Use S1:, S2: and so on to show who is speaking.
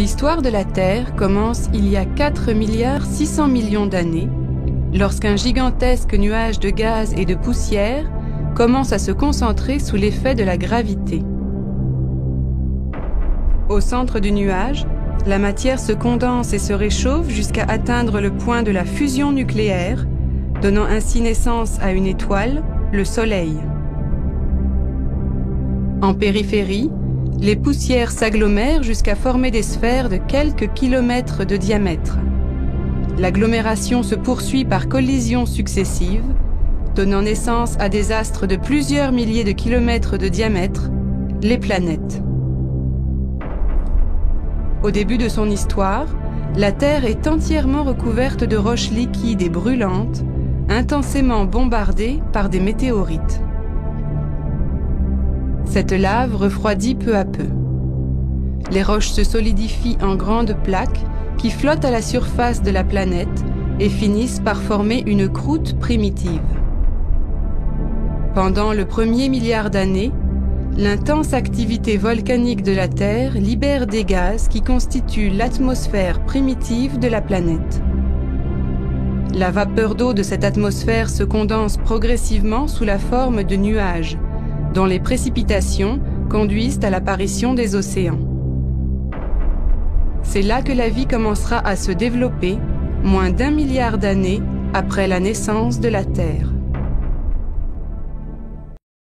S1: L'histoire de la Terre commence il y a 4,6 milliards d'années, lorsqu'un gigantesque nuage de gaz et de poussière commence à se concentrer sous l'effet de la gravité. Au centre du nuage, la matière se condense et se réchauffe jusqu'à atteindre le point de la fusion nucléaire, donnant ainsi naissance à une étoile, le Soleil. En périphérie, les poussières s'agglomèrent jusqu'à former des sphères de quelques kilomètres de diamètre. L'agglomération se poursuit par collisions successives, donnant naissance à des astres de plusieurs milliers de kilomètres de diamètre, les planètes. Au début de son histoire, la Terre est entièrement recouverte de roches liquides et brûlantes, intensément bombardées par des météorites. Cette lave refroidit peu à peu. Les roches se solidifient en grandes plaques qui flottent à la surface de la planète et finissent par former une croûte primitive. Pendant le premier milliard d'années, l'intense activité volcanique de la Terre libère des gaz qui constituent l'atmosphère primitive de la planète. La vapeur d'eau de cette atmosphère se condense progressivement sous la forme de nuages, dont les précipitations conduisent à l'apparition des océans. C'est là que la vie commencera à se développer, moins d'1 milliard d'années après la naissance de la Terre.